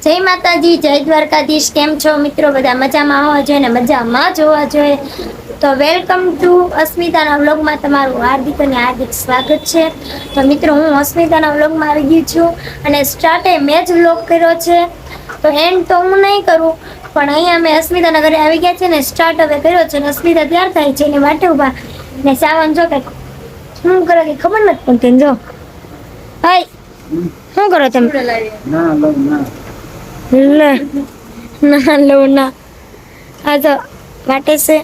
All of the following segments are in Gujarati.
જય માતાજી, જય દ્વારકાધીશ. કેમ છો મિત્રો? બધા મજામાં હોવા જોઈએ ને મજામાં જ હોવા જોઈએ. તો વેલકમ ટુ અસ્મિતાના વ્લોગમાં તમારું હાર્દિક અને હાર્દિક સ્વાગત છે. તો મિત્રો, હું અસ્મિતાના વ્લોગમાં આવી ગઈ છું અને સ્ટાર્ટે મેં જ વ્લોગ કર્યો છે. તો એન્ડ તો હું નહીં કરું, પણ અહીંયા અમે અસ્મિતાના ઘરે આવી ગયા છે ને સ્ટાર્ટ હવે કર્યો છે. અસ્મિતા તૈયાર થાય છે એની વાટે ઉભા ને સાવન જો કે શું કરે કે ખબર નથી પડતી. જો હાય, શું કરો તમે? લે ના લો ના. આ તો વાટે છે.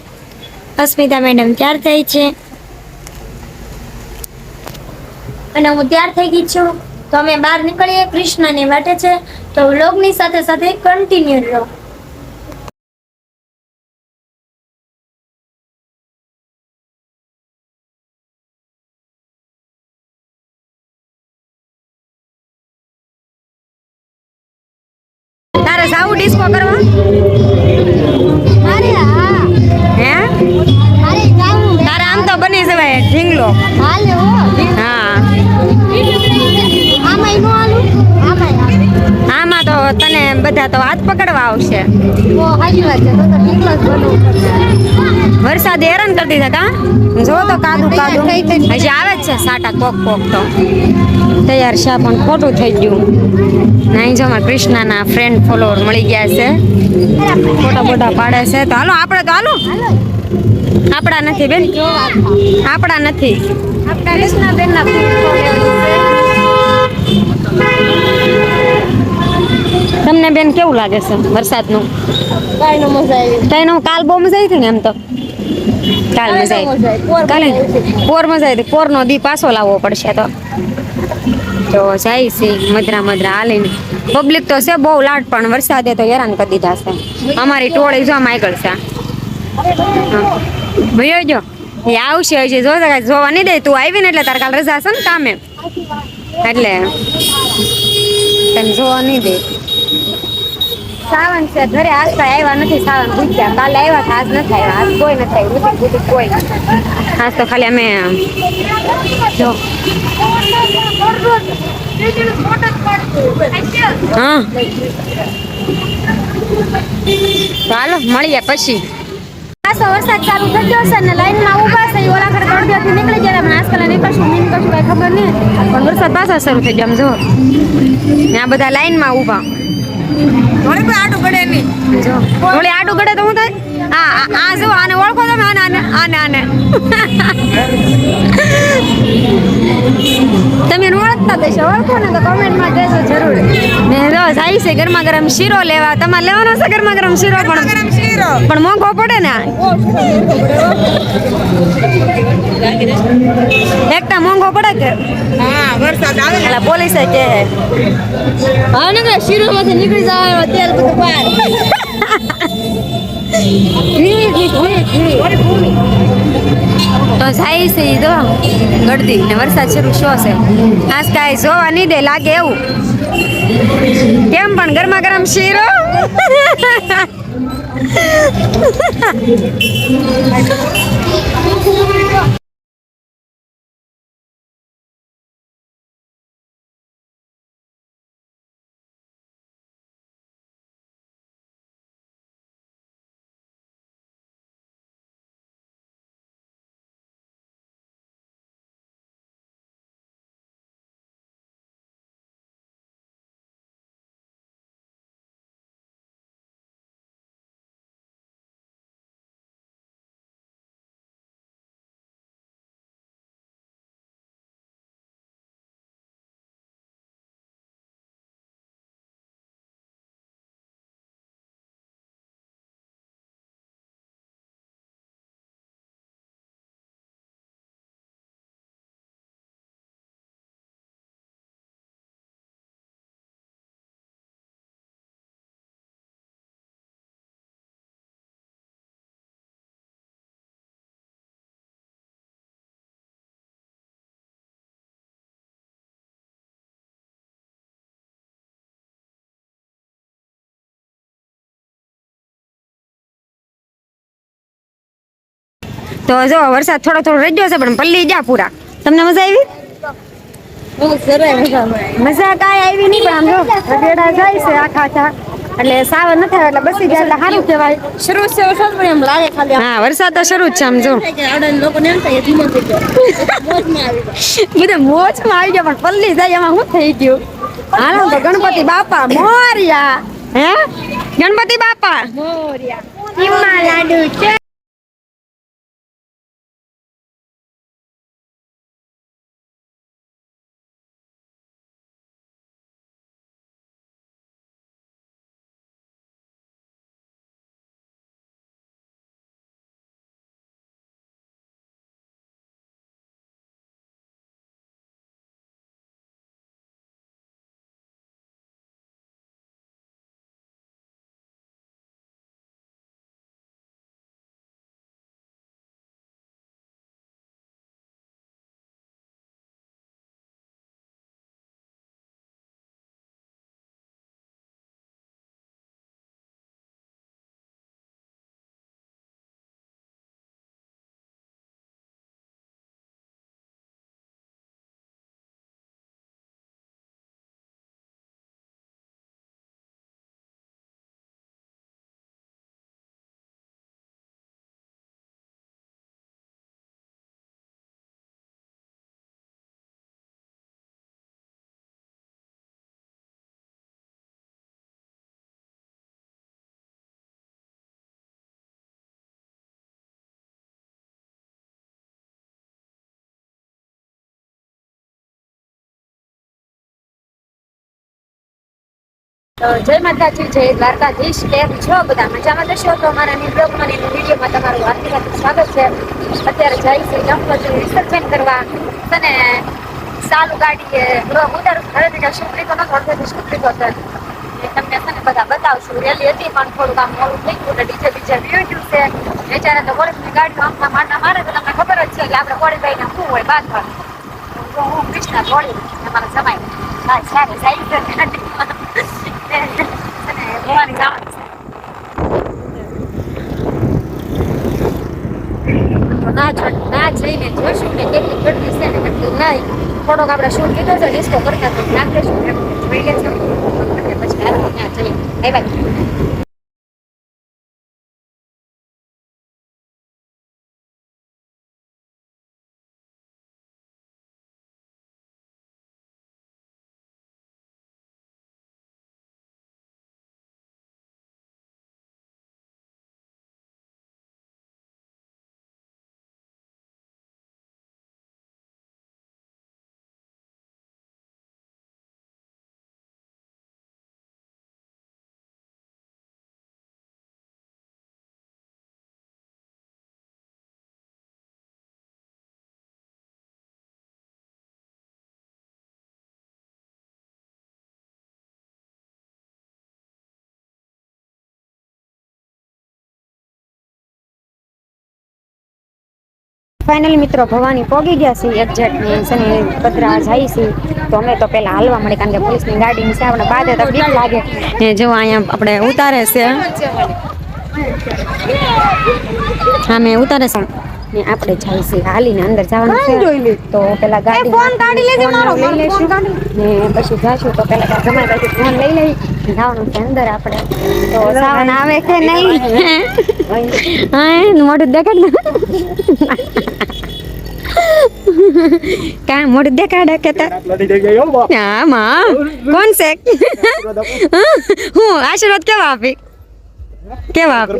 અસ્મિતા મેડમ તૈયાર થઈ છે અને હું તૈયાર થઈ ગઈ છું. તો અમે બહાર નીકળીએ. કૃષ્ણની વાટે છે, તો વ્લોગની સાથે સાથે કન્ટિન્યુ રહો. તારે જાવું ડિસ્કો કરવા? અરે હા, હે અરે જાવું. તારે આમ તો બની જવાય ઢીંગલો. હાલે હો. હા, આમાંય નો હાલું, આમાંય હાલે. આમાં તો તને બધા તો હાથ પકડવા આવશે. ઓ હાજી વાત છે. તો ઢીકલો જ બનવું પડશે. વરસાદ હેરાન કરી દીધા કા. જો તો કાદુ કાદુ હજી આવે જ છે સાટા કોક કોક. તો તૈયાર છે પણ ખોટું થઈ ગયું. નહીં જો મારા કૃષ્ણના ફ્રેન્ડ ફોલોવર મળી ગયા છે, ફોટા બોટા પાડે છે. તો હાલો આપણે, તો હાલો. આપણા નથી બેન, આપણા નથી. આપણા કૃષ્ણ બેનના તમને બેન કેવું લાગે છે વરસાદનું? કાઈ નો મજા આવી. તને કાલ બહુ મજા આવી હતી ને? એમ તો કાલ મજા આવી. કાલે પોર મજા આવી. પોરનો દી પાછો લાવવો પડશે. તો જાય છે મધરા મધરા હાલીને. પબ્લિક તો છે બહુ લાટ, પણ વરસાદે તો હેરાન કરી દીધા છે. અમારી ટોળી જો આગળ છે. ભયો જો એ આવશે હજી. જોવા નહીં દે. તું આવી ને એટલે તારે કાલ રજા છે ને કામે, એટલે તને જોવા નહીં દે. સાવન છે ઘરે આજતા આવ્યા નથી. સાવન પૂછ્યા કાલે આવ્યા હતા, આજ નથી આવ્યા. આજ કોઈ નથી આવ્યું, નથી કોઈ. આજ તો ખાલી અમે જો હા. ચાલો મળીએ પછી. પાછો વરસાદ ચાલુ થઈ ગયો છે ને લાઈનમાં ઊભા છે. ઓલા ઘરે અડધેથી નીકળી ગયા પણ આજકાલ નીકળશું મીન કશું કઈ ખબર નહીં. પણ વરસાદ પાછો શરૂ થઈ ગયો. આમ જો આ બધા લાઈનમાં ઊભા. થોડી કોઈ આડું ગડે નહીં. જો થોડી આડું ગડે તો હું થાય. આ જો આને ઓળખો તમે? આને તમે ઓળખતા દેશો, ઓળખો ને તો કોમેન્ટમાં કહેજો જરૂર. ને જો જાય છે ગરમા ગરમ શીરો લેવા. તમારે લેવાનો છે ગરમા ગરમ શીરો? પણ મોંઘો પડે ને. એકટા મોંઘો પડે કે? હા, વરસાદ આવે એટલે પોલીસે કે હા ને શીરો માંથી નીકળી જવાનું તેલ બધું બહાર. તો જાય છે ઈ તો ગળદી ને વરસાદ શરૂ શો છે. આજ કાંઈ જોવા નહીં દે લાગે એવું. કેમ પણ ગરમા ગરમ શીરો. તો જો વરસાદ થોડો થોડો રહી ગયો છે પણ પલ્લી જા પૂરા. તમને મજા આવી? બહુ જરાય મજા આવે. મજા કાંઈ આવી નહીં પણ આમ જો ગઢેડા જાય છે આખા એટલે સાવર નથી આવે એટલે બસી જાય એટલે સારું કહેવાય. શરૂ છે વરસાદ પણ એમ લાગે ખાલી હા વરસાદ તો શરૂ જ છે આમ જો આવડા લોકોને એમ થાય ધીમો થઈ ગયો મોજમાં આવી જાય. બધા મોજમાં આવી ગયા પણ પલ્લી જાય એમાં શું થઈ ગયું. હાલો તો ગણપતિ બાપા મોર્યા. હે ગણપતિ બાપા મોરિયા. ઈમા લાડુ છે. તો જય માતાજી, જય દ્વારકાધીશ. કેમ છો બધા? મજામાં જશો તો અમારા ન્યુ બ્લોગમાં અને વિડીયોમાં તમારું હાર્દિક સ્વાગત છે. અત્યારે જઈ છે ગણપતિ વિસર્જન કરવા અને ચાલુ ગાડી ઉતારું ઘરેથી શુક્રી તો નથી અડધેથી શુક્રી તો છે તમને છે ને બધા બતાવશું. રેલી હતી પણ થોડુંક આમ મોડું થઈ ગયું એટલે ડીજે બીજે ગયું છે. વેચારે તો પોલીસની ગાડીઓ આમના માટા મારે તો તમને ખબર જ છે કે આપણે કોળીભાઈને શું હોય બાદ પર હું કૃષ્ણ કોળી અમારા જમાઈ હા સારી જાય ના જઈને જોઈશું ને કેટલી ગરદી છે ને કેટલી નહીં. થોડોક આપણે શૂટ લીધો છે ડિસ્કો કરતા તો નાખીશું જોઈ લેજો પછી ત્યાં જઈએ. બાય. ફાઇનલી મિત્રો ભવાની પોગી ગયા છે એક્ઝેક્ટ છે ને પધરા જાય છે તો અમે તો પેલા હાલવા મળે કારણ કે પોલીસની ગાડી છે આપણે બાદ તો બીક લાગે ને જો અહીંયા આપણે ઉતારે છે હા મેં ઉતારે છે ને આપણે જાય છે હાલીને અંદર જવાનું છે તો પેલા ગાડી ફોન કાઢી લેજે મારો લઈ લેશું ને પછી જાશું તો પેલા જમાઈ બાજુ ફોન લઈ લઈ જવાનું છે અંદર આપણે તો સાવન આવે કે નહીં હા મોઢું દેખાડ क्या मोड़ देखा कहता हाँ माँ कौन से हूँ आशीर्वाद क्या वापी क्या वापी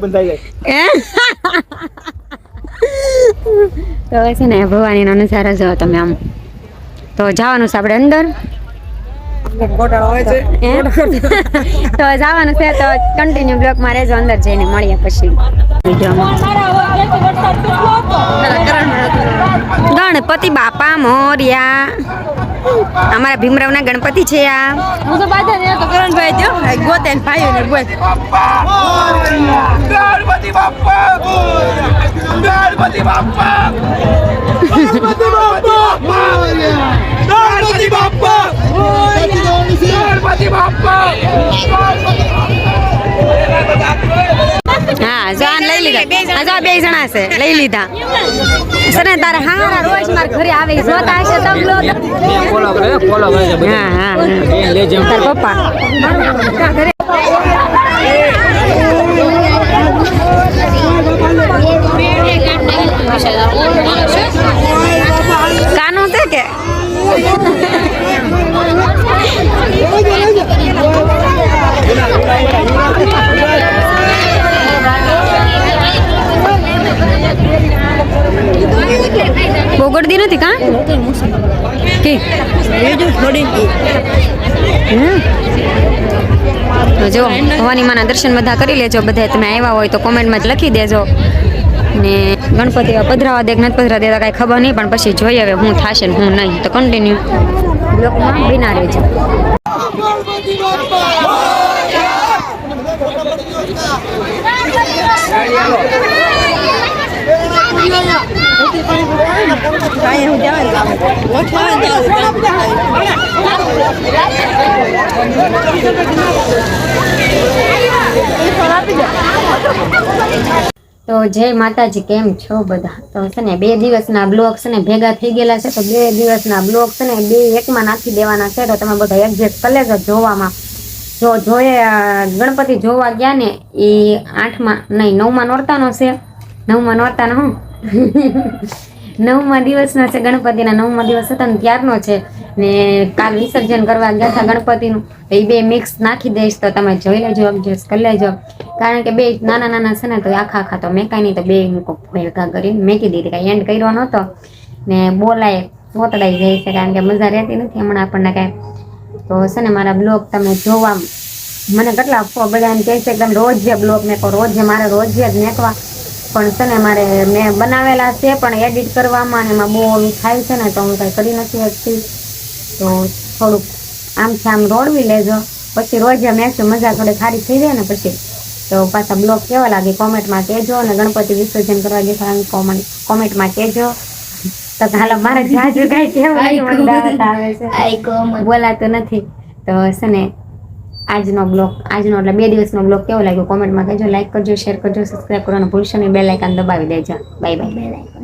તો છે ને ભવાનીનો નજારો જો તમે આમ તો જવાનું છે આપણે અંદર તો જવાનું છે તો કન્ટિન્યુ બ્લોકમાં રહેજો અંદર જઈને મળીએ પછી ગણપતિ બાપા મોર્યા અમારા ભીમરાવના ગણપતિ છે આ હું તો બાધા ને તો કરણભાઈ થયો ગોતે ને ભાઈઓ ને બોલ ગણપતિ બાપા ગણપતિ બાપા ગણપતિ બાપા ગણપતિ બાપા હા જાન લઈ લે લીધા આ જો 2 જણા છે લઈ લીધા સને તારે હારા રોજ માર ઘરે આવે જોતા હશે તમ લો હા હા તાર પપ્પા ઘરે કાનું છે કે બોગડતી નથી કા કે જો ભવાની માના દર્શન બધા કરી લેજો બધા તમે આવ્યા હોય તો કોમેન્ટમાં જ લખી દેજો ને ગણપતિ પધરાવા દે નથી પધરા દેતા કાંઈ ખબર નહીં પણ પછી જોઈએ હવે હું થશે ને હું નહીં તો કન્ટિન્યુ બ્લોકમાં બિના રહેજો તો જય માતાજી કેમ છો બધા તો છે ને 2 દિવસના બ્લોગ છે ને ભેગા થઈ ગયેલા છે તો 2 દિવસના બ્લોગ છે ને 2 એકમાં નાખી દેવાના છે તો તમે બધા એડજસ્ટ કરી લેજો જોવામાં જો જોઈએ ગણપતિ જોવા ગયા ને એ 8માં નહીં 9માં નોરતાનો છે 9માં નોરતાનો હું 9મા દિવસનો છે ગણપતિના 9મા દિવસ હતો ને ત્યારનો છે ને કાલ વિસર્જન કરવા ગયા હતા ગણપતિનું તો એ 2 મિક્સ નાખી દઈશ તો તમે જોઈ લેજો એડજસ્ટ કરી લેજો કારણ કે 2 નાના નાના છે ને તો આખા તો મેકાઈ નહીં તો 2 ભેગા કરીને મેકી દીધી કાંઈ એન્ડ કર્યો નહોતો ને બોલાય પોતડાઈ જાય છે કારણ કે મજા રહેતી નથી હમણાં આપણને કાંઈ તો છે ને મારા બ્લોગ તમે જોવા મને કેટલા બધા એમ કહે છે કે રોજ જે બ્લોગ મેકો રોજ મારે રોજ જ મેકવા પણ છે ને મારે મેં બનાવેલા છે પણ એડિટ કરવામાં ને એમાં બહુ થાય છે ને તો હું કાંઈ કરી નથી શકતી તો થોડુંક આમથી આમ રોડવી લેજો પછી રોજ મેકશું મજા થોડી સારી થઈ જાય ને પછી તો પાછા બ્લોગ કેવા લાગે કોમેન્ટમાં કહેજો અને ગણપતિ વિસર્જન કરવા ગયા કોમેન્ટમાં કહેજો તો હાલો મારે જાજુ કાંઈ કેવું આવે છે બોલાતું નથી તો છે ને આજનો એટલે 2 દિવસનો બ્લોગ કેવો લાગ્યો કોમેન્ટમાં કહેજો લાઈક કરજો શેર કરજો સબસ્ક્રાઈબ કરવાનું ભૂલશો નહીં બેલ આઇકન દબાવી દેજો બાય બાય.